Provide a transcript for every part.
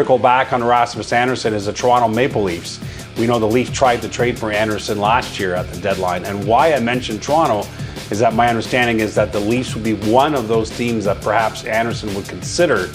Circle back on Rasmus Andersson is the Toronto Maple Leafs. We know the Leafs tried to trade for Andersson last year at the deadline. And why I mentioned Toronto is that my understanding is that the Leafs would be one of those teams that perhaps Andersson would consider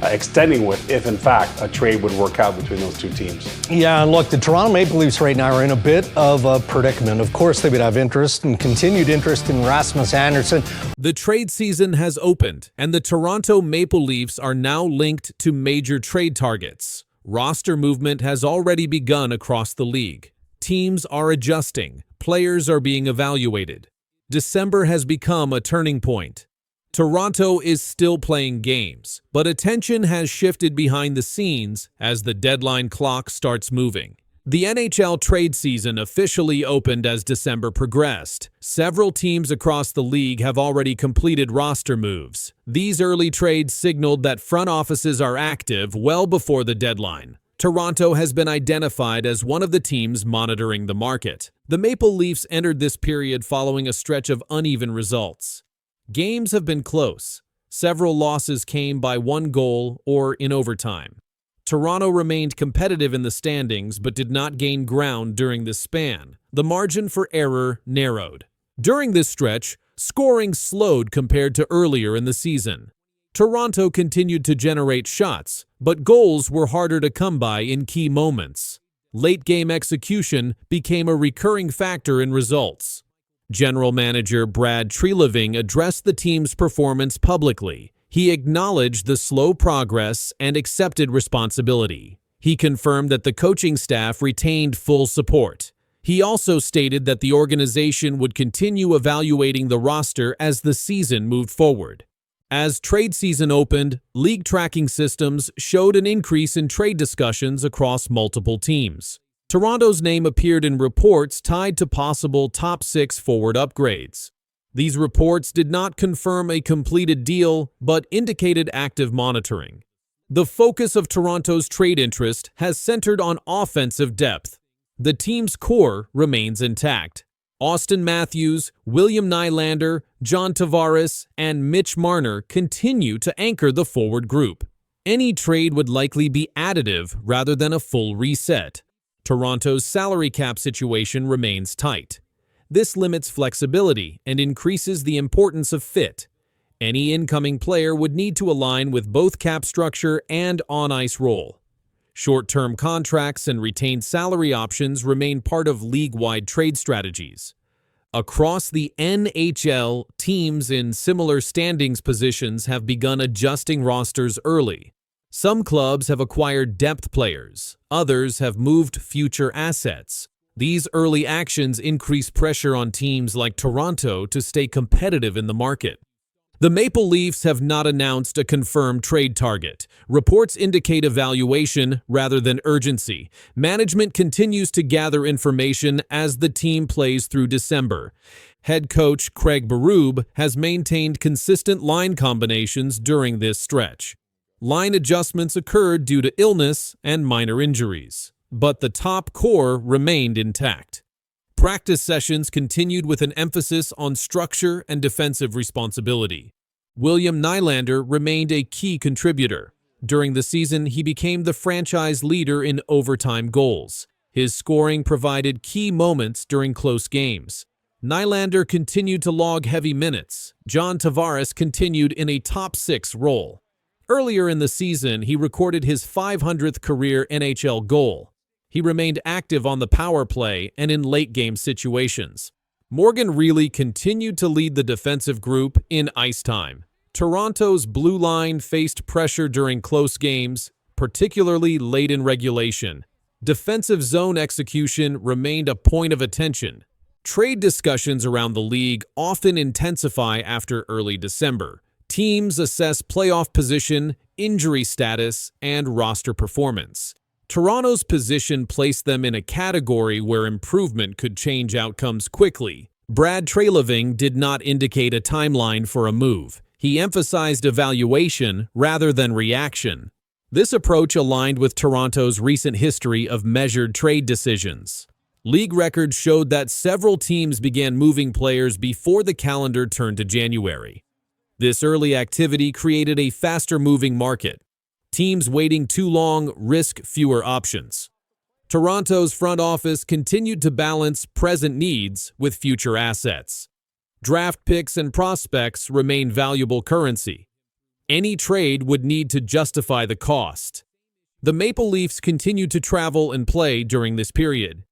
extending with if, in fact, a trade would work out between those two teams. Yeah, and look, the Toronto Maple Leafs right now are in a bit of a predicament. Of course, they would have interest and continued interest in Rasmus Andersson. The trade season has opened, and the Toronto Maple Leafs are now linked to major trade targets. Roster movement has already begun across the league. Teams are adjusting. Players are being evaluated. December has become a turning point. Toronto is still playing games, but attention has shifted behind the scenes as the deadline clock starts moving. The NHL trade season officially opened as December progressed. Several teams across the league have already completed roster moves. These early trades signaled that front offices are active well before the deadline. Toronto has been identified as one of the teams monitoring the market. The Maple Leafs entered this period following a stretch of uneven results. Games have been close. Several losses came by 1 goal or in overtime. Toronto remained competitive in the standings but did not gain ground during this span. The margin for error narrowed. During this stretch, scoring slowed compared to earlier in the season. Toronto continued to generate shots, but goals were harder to come by in key moments. Late-game execution became a recurring factor in results. General Manager Brad Treliving addressed the team's performance publicly. He acknowledged the slow progress and accepted responsibility. He confirmed that the coaching staff retained full support. He also stated that the organization would continue evaluating the roster as the season moved forward. As trade season opened, league tracking systems showed an increase in trade discussions across multiple teams. Toronto's name appeared in reports tied to possible top 6 forward upgrades. These reports did not confirm a completed deal, but indicated active monitoring. The focus of Toronto's trade interest has centered on offensive depth. The team's core remains intact. Austin Matthews, William Nylander, John Tavares, and Mitch Marner continue to anchor the forward group. Any trade would likely be additive rather than a full reset. Toronto's salary cap situation remains tight. This limits flexibility and increases the importance of fit. Any incoming player would need to align with both cap structure and on-ice role. Short-term contracts and retained salary options remain part of league-wide trade strategies. Across the NHL, teams in similar standings positions have begun adjusting rosters early. Some clubs have acquired depth players, others have moved future assets. These early actions increase pressure on teams like Toronto to stay competitive in the market. The Maple Leafs have not announced a confirmed trade target. Reports indicate evaluation rather than urgency. Management continues to gather information as the team plays through December. Head coach Craig Berube has maintained consistent line combinations during this stretch. Line adjustments occurred due to illness and minor injuries, but the top core remained intact. Practice sessions continued with an emphasis on structure and defensive responsibility. William Nylander remained a key contributor. During the season, he became the franchise leader in overtime goals. His scoring provided key moments during close games. Nylander continued to log heavy minutes. John Tavares continued in a top 6 role. Earlier in the season, he recorded his 500th career NHL goal. He remained active on the power play and in late-game situations. Morgan Reilly continued to lead the defensive group in ice time. Toronto's blue line faced pressure during close games, particularly late in regulation. Defensive zone execution remained a point of attention. Trade discussions around the league often intensify after early December. Teams assess playoff position, injury status, and roster performance. Toronto's position placed them in a category where improvement could change outcomes quickly. Brad Treliving did not indicate a timeline for a move. He emphasized evaluation rather than reaction. This approach aligned with Toronto's recent history of measured trade decisions. League records showed that several teams began moving players before the calendar turned to January. This early activity created a faster-moving market. Teams waiting too long risk fewer options. Toronto's front office continued to balance present needs with future assets. Draft picks and prospects remain valuable currency. Any trade would need to justify the cost. The Maple Leafs continued to travel and play during this period.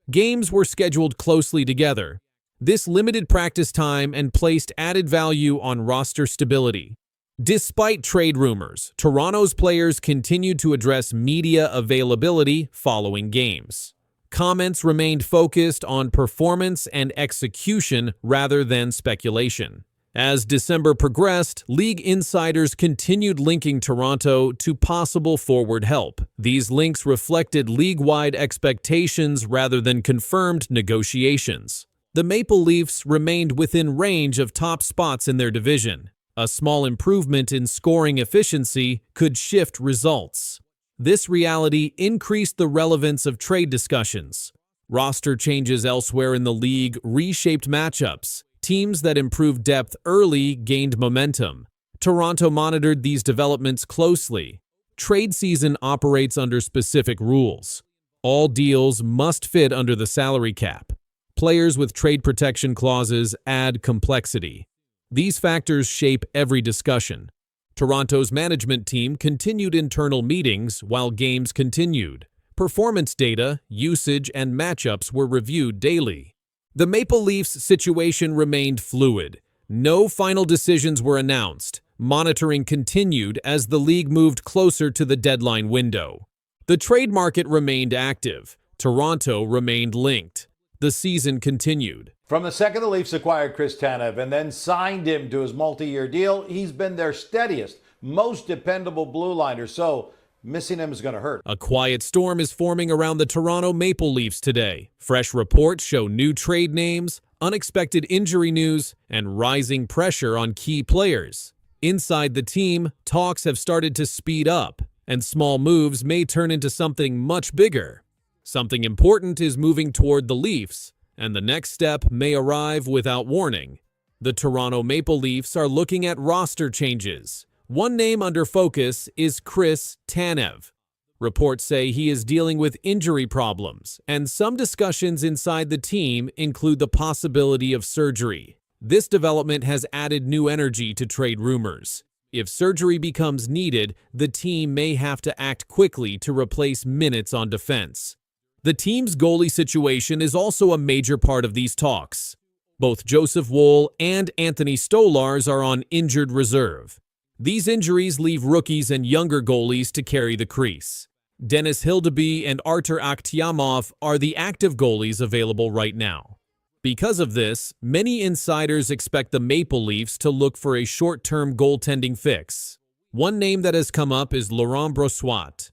Games were scheduled closely together. This limited practice time and placed added value on roster stability. Despite trade rumors, Toronto's players continued to address media availability following games. Comments remained focused on performance and execution rather than speculation. As December progressed, league insiders continued linking Toronto to possible forward help. These links reflected league-wide expectations rather than confirmed negotiations. The Maple Leafs remained within range of top spots in their division. A small improvement in scoring efficiency could shift results. This reality increased the relevance of trade discussions. Roster changes elsewhere in the league reshaped matchups. Teams that improved depth early gained momentum. Toronto monitored these developments closely. Trade season operates under specific rules. All deals must fit under the salary cap. Players with trade protection clauses add complexity. These factors shape every discussion. Toronto's management team continued internal meetings while games continued. Performance data, usage, and matchups were reviewed daily. The Maple Leafs' situation remained fluid. No final decisions were announced. Monitoring continued as the league moved closer to the deadline window. The trade market remained active. Toronto remained linked. The season continued. From the second the Leafs acquired Chris Tanev and then signed him to his multi-year deal, he's been their steadiest, most dependable blue liner. So missing him is going to hurt. A quiet storm is forming around the Toronto Maple Leafs today. Fresh reports show new trade names, unexpected injury news, and rising pressure on key players. Inside the team, talks have started to speed up, and small moves may turn into something much bigger. Something important is moving toward the Leafs, and the next step may arrive without warning. The Toronto Maple Leafs are looking at roster changes. One name under focus is Chris Tanev. Reports say he is dealing with injury problems, and some discussions inside the team include the possibility of surgery. This development has added new energy to trade rumors. If surgery becomes needed, the team may have to act quickly to replace minutes on defense. The team's goalie situation is also a major part of these talks. Both Joseph Woll and Anthony Stolarz are on injured reserve. These injuries leave rookies and younger goalies to carry the crease. Dennis Hildeby and Artur Akhtiamov are the active goalies available right now. Because of this, many insiders expect the Maple Leafs to look for a short-term goaltending fix. One name that has come up is Laurent Brossoit.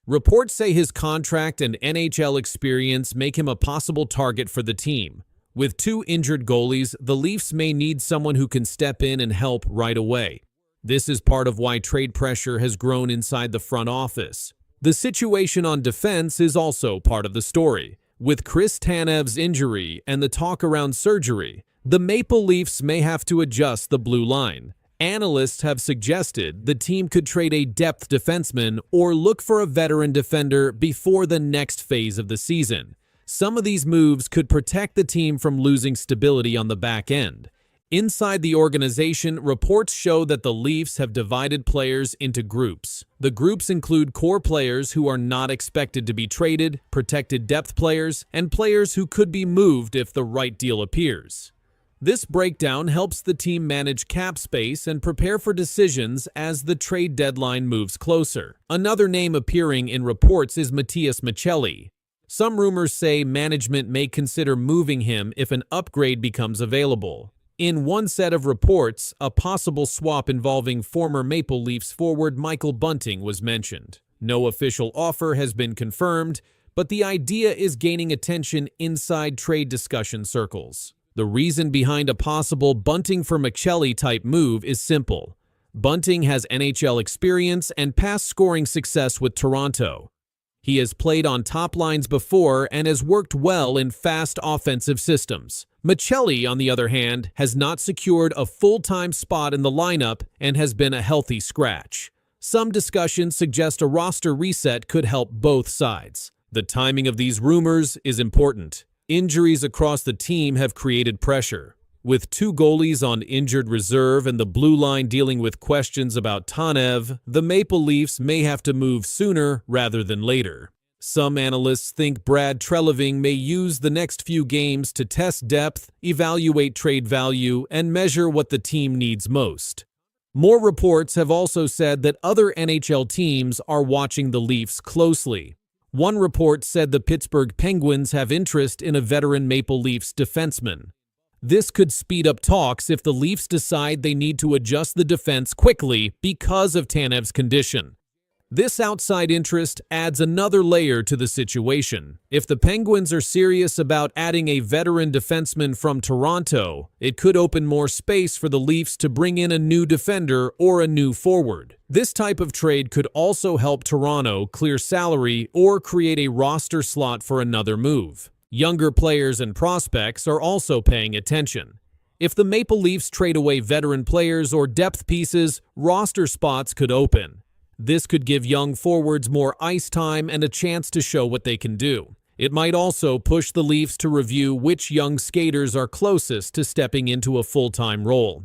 Reports say his contract and NHL experience make him a possible target for the team. With two injured goalies, the Leafs may need someone who can step in and help right away. This is part of why trade pressure has grown inside the front office. The situation on defense is also part of the story. With Chris Tanev's injury and the talk around surgery, the Maple Leafs may have to adjust the blue line. Analysts have suggested the team could trade a depth defenseman or look for a veteran defender before the next phase of the season. Some of these moves could protect the team from losing stability on the back end. Inside the organization, reports show that the Leafs have divided players into groups. The groups include core players who are not expected to be traded, protected depth players, and players who could be moved if the right deal appears. This breakdown helps the team manage cap space and prepare for decisions as the trade deadline moves closer. Another name appearing in reports is Matias Maccelli. Some rumors say management may consider moving him if an upgrade becomes available. In one set of reports, a possible swap involving former Maple Leafs forward Michael Bunting was mentioned. No official offer has been confirmed, but the idea is gaining attention inside trade discussion circles. The reason behind a possible Bunting for Maccelli type move is simple. Bunting has NHL experience and past scoring success with Toronto. He has played on top lines before and has worked well in fast offensive systems. Maccelli, on the other hand, has not secured a full-time spot in the lineup and has been a healthy scratch. Some discussions suggest a roster reset could help both sides. The timing of these rumors is important. Injuries across the team have created pressure. With two goalies on injured reserve and the blue line dealing with questions about Tanev, the Maple Leafs may have to move sooner rather than later. Some analysts think Brad Treliving may use the next few games to test depth, evaluate trade value, and measure what the team needs most. More reports have also said that other NHL teams are watching the Leafs closely. One report said the Pittsburgh Penguins have interest in a veteran Maple Leafs defenseman. This could speed up talks if the Leafs decide they need to adjust the defense quickly because of Tanev's condition. This outside interest adds another layer to the situation. If the Penguins are serious about adding a veteran defenseman from Toronto, it could open more space for the Leafs to bring in a new defender or a new forward. This type of trade could also help Toronto clear salary or create a roster slot for another move. Younger players and prospects are also paying attention. If the Maple Leafs trade away veteran players or depth pieces, roster spots could open. This could give young forwards more ice time and a chance to show what they can do. It might also push the Leafs to review which young skaters are closest to stepping into a full-time role.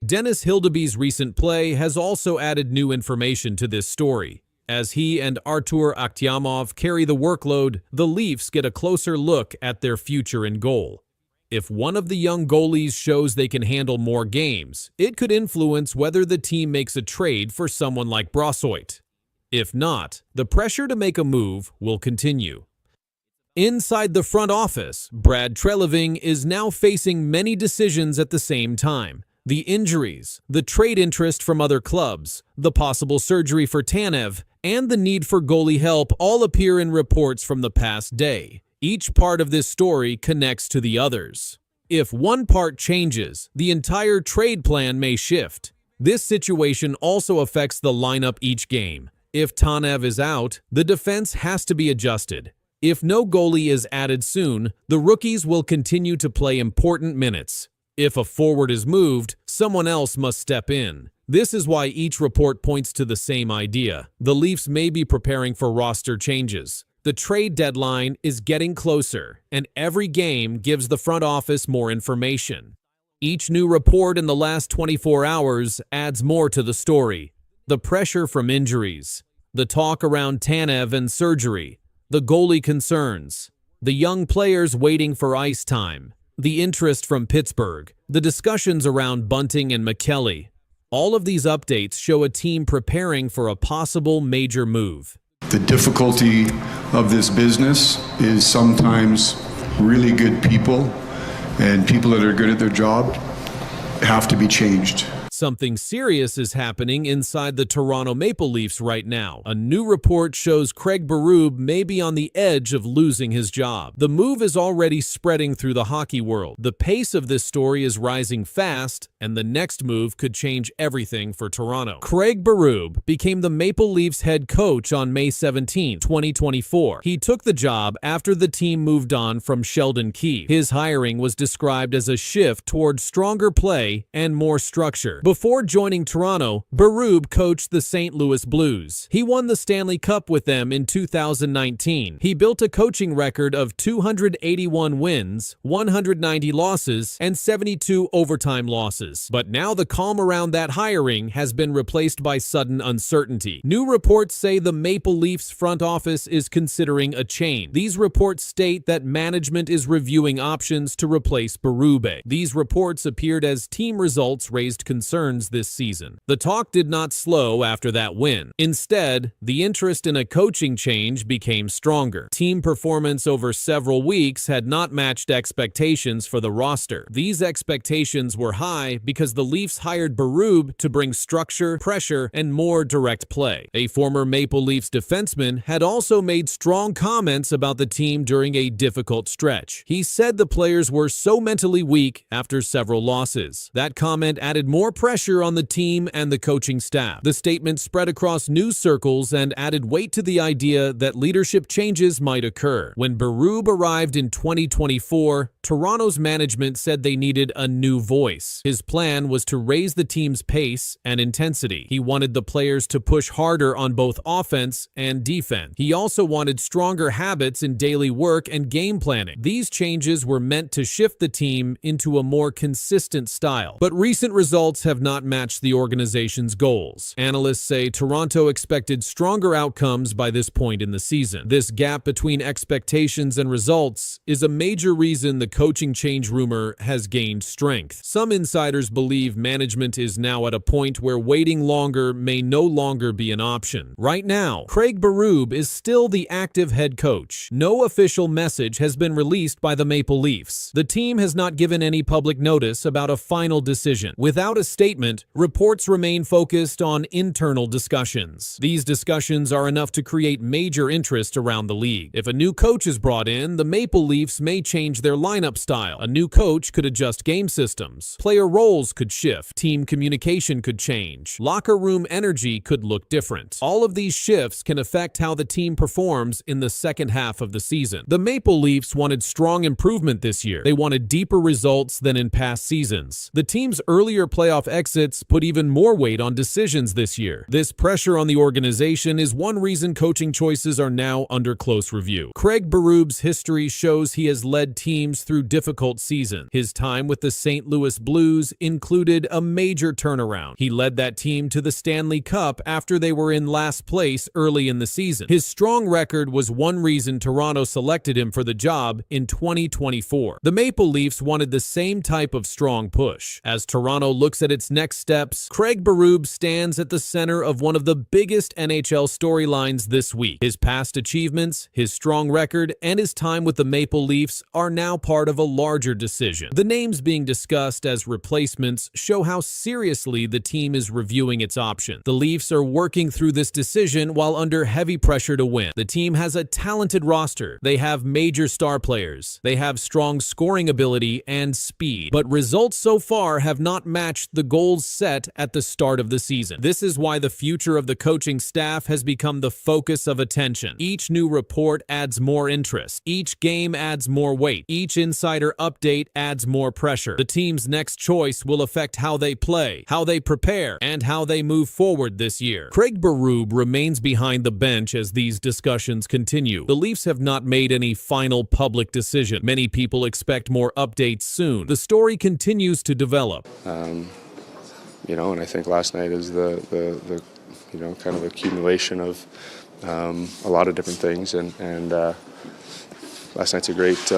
Dennis Hildeby's recent play has also added new information to this story. As he and Artur Akhtyamov carry the workload, the Leafs get a closer look at their future in goal. If one of the young goalies shows they can handle more games, it could influence whether the team makes a trade for someone like Brossoit. If not, the pressure to make a move will continue. Inside the front office, Brad Treliving is now facing many decisions at the same time. The injuries, the trade interest from other clubs, the possible surgery for Tanev, and the need for goalie help all appear in reports from the past day. Each part of this story connects to the others. If one part changes, the entire trade plan may shift. This situation also affects the lineup each game. If Tanev is out, the defense has to be adjusted. If no goalie is added soon, the rookies will continue to play important minutes. If a forward is moved, someone else must step in. This is why each report points to the same idea. The Leafs may be preparing for roster changes. The trade deadline is getting closer, and every game gives the front office more information. Each new report in the last 24 hours adds more to the story. The pressure from injuries, the talk around Tanev and surgery, the goalie concerns, the young players waiting for ice time, the interest from Pittsburgh, the discussions around Bunting and McKelly. All of these updates show a team preparing for a possible major move. The difficulty of this business is sometimes really good people and people that are good at their job have to be changed. Something serious is happening inside the Toronto Maple Leafs right now. A new report shows Craig Berube may be on the edge of losing his job. The move is already spreading through the hockey world. The pace of this story is rising fast, and the next move could change everything for Toronto. Craig Berube became the Maple Leafs head coach on May 17, 2024. He took the job after the team moved on from Sheldon Keefe. His hiring was described as a shift toward stronger play and more structure. Before joining Toronto, Berube coached the St. Louis Blues. He won the Stanley Cup with them in 2019. He built a coaching record of 281 wins, 190 losses, and 72 overtime losses. But now the calm around that hiring has been replaced by sudden uncertainty. New reports say the Maple Leafs front office is considering a change. These reports state that management is reviewing options to replace Berube. These reports appeared as team results raised concerns this season. The talk did not slow after that win. Instead, the interest in a coaching change became stronger. Team performance over several weeks had not matched expectations for the roster. These expectations were high because the Leafs hired Berube to bring structure, pressure, and more direct play. A former Maple Leafs defenseman had also made strong comments about the team during a difficult stretch. He said the players were so mentally weak after several losses. That comment added more pressure pressure on the team and the coaching staff. The statement spread across news circles and added weight to the idea that leadership changes might occur. When Berube arrived in 2024, Toronto's management said they needed a new voice. His plan was to raise the team's pace and intensity. He wanted the players to push harder on both offense and defense. He also wanted stronger habits in daily work and game planning. These changes were meant to shift the team into a more consistent style. But recent results have not matched the organization's goals. Analysts say Toronto expected stronger outcomes by this point in the season. This gap between expectations and results is a major reason the coaching change rumor has gained strength. Some insiders believe management is now at a point where waiting longer may no longer be an option. Right now, Craig Berube is still the active head coach. No official message has been released by the Maple Leafs. The team has not given any public notice about a final decision. Without a statement, reports remain focused on internal discussions. These discussions are enough to create major interest around the league. If a new coach is brought in, the Maple Leafs may change their lineup style. A new coach could adjust game systems. Player roles could shift. Team communication could change. Locker room energy could look different. All of these shifts can affect how the team performs in the second half of the season. The Maple Leafs wanted strong improvement this year. They wanted deeper results than in past seasons. The team's earlier playoff exits put even more weight on decisions this year. This pressure on the organization is one reason coaching choices are now under close review. Craig Berube's history shows he has led teams through difficult seasons. His time with the St. Louis Blues included a major turnaround. He led that team to the Stanley Cup after they were in last place early in the season. His strong record was one reason Toronto selected him for the job in 2024. The Maple Leafs wanted the same type of strong push. As Toronto looks at its next steps, Craig Berube stands at the center of one of the biggest NHL storylines this week. His past achievements, his strong record, and his time with the Maple Leafs are now part of a larger decision. The names being discussed as replacements show how seriously the team is reviewing its options. The Leafs are working through this decision while under heavy pressure to win. The team has a talented roster. They have major star players. They have strong scoring ability and speed. But results so far have not matched the goals set at the start of the season. This is why the future of the coaching staff has become the focus of attention. Each new report adds more interest. Each game adds more weight. Each insider update adds more pressure. The team's next choice will affect how they play, how they prepare, and how they move forward this year. Craig Berube remains behind the bench as these discussions continue. The Leafs have not made any final public decision. Many people expect more updates soon. The story continues to develop. And I think last night is the kind of accumulation of a lot of different things, and last night's a great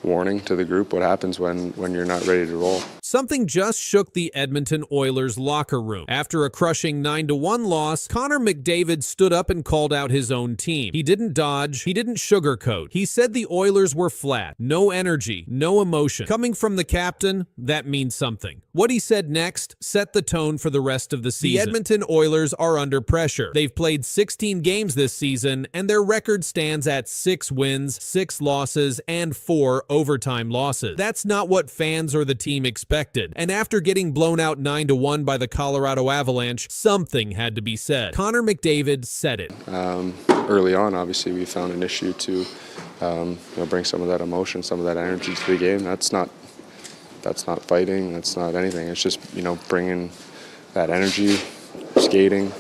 warning to the group what happens when you're not ready to roll. Something just shook the Edmonton Oilers locker room. After a crushing 9-1 loss, Connor McDavid stood up and called out his own team. He didn't dodge, he didn't sugarcoat. He said the Oilers were flat. No energy, no emotion. Coming from the captain, that means something. What he said next set the tone for the rest of the season. The Edmonton Oilers are under pressure. They've played 16 games this season, and their record stands at 6 wins, 6 losses, and 4 overtime losses. That's not what fans or the team expected. And after getting blown out 9-1 by the Colorado Avalanche, something had to be said. Connor McDavid said it. Early on, obviously, we found an issue to bring some of that emotion, some of that energy to the game. That's not fighting. That's not anything. It's just bringing that energy, skating,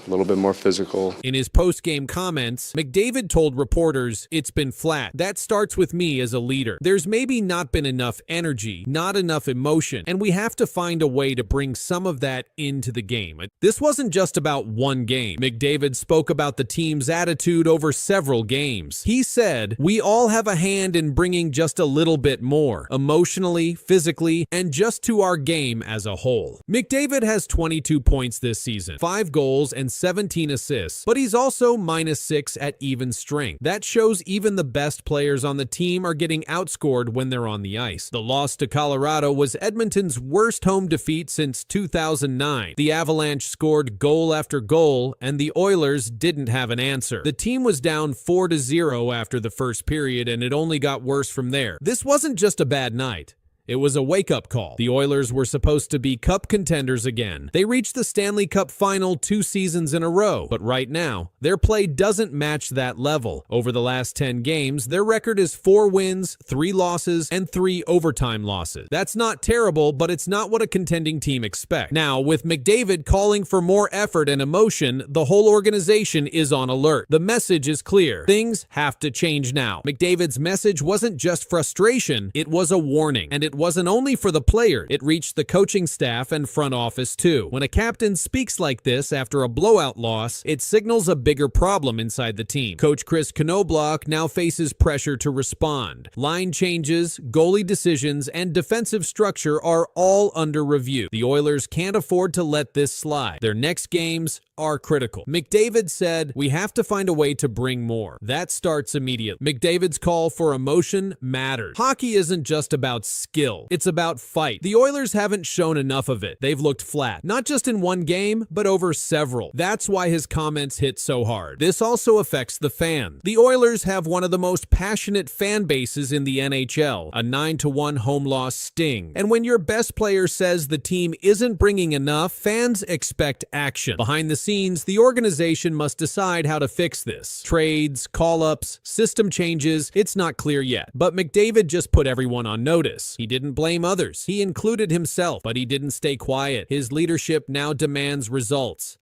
a little bit more physical. In his post-game comments, McDavid told reporters, "It's been flat. That starts with me as a leader. There's maybe not been enough energy, not enough emotion, and we have to find a way to bring some of that into the game." This wasn't just about one game. McDavid spoke about the team's attitude over several games. He said, "We all have a hand in bringing just a little bit more, emotionally, physically, and just to our game as a whole." McDavid has 22 points this season, 5 goals, and 17 assists, but he's also -6 at even strength. That shows even the best players on the team are getting outscored when they're on the ice. The loss to Colorado was Edmonton's worst home defeat since 2009. The Avalanche scored goal after goal, and the Oilers didn't have an answer. The team was down 4-0 after the first period, and it only got worse from there. This wasn't just a bad night. It was a wake-up call. The Oilers were supposed to be cup contenders again. They reached the Stanley Cup final 2 seasons in a row, but right now, their play doesn't match that level. Over the last 10 games, their record is 4 wins, 3 losses, and 3 overtime losses. That's not terrible, but it's not what a contending team expects. Now, with McDavid calling for more effort and emotion, the whole organization is on alert. The message is clear. Things have to change now. McDavid's message wasn't just frustration, it was a warning. And it wasn't only for the players, it reached the coaching staff and front office too. When a captain speaks like this after a blowout loss, it signals a bigger problem inside the team. Coach Chris Knoblauch now faces pressure to respond. Line changes, goalie decisions, and defensive structure are all under review. The Oilers can't afford to let this slide. Their next games are critical. McDavid said, "We have to find a way to bring more." That starts immediately. McDavid's call for emotion matters. Hockey isn't just about skill. It's about fight. The Oilers haven't shown enough of it. They've looked flat, not just in one game, but over several. That's why his comments hit so hard. This also affects the fans. The Oilers have one of the most passionate fan bases in the NHL, a 9-1 home loss sting. And when your best player says the team isn't bringing enough, fans expect action. Behind the scenes, the organization must decide how to fix this. Trades, call-ups, system changes, it's not clear yet. But McDavid just put everyone on notice. He didn't blame others. He included himself, but he didn't stay quiet. His leadership now demands results.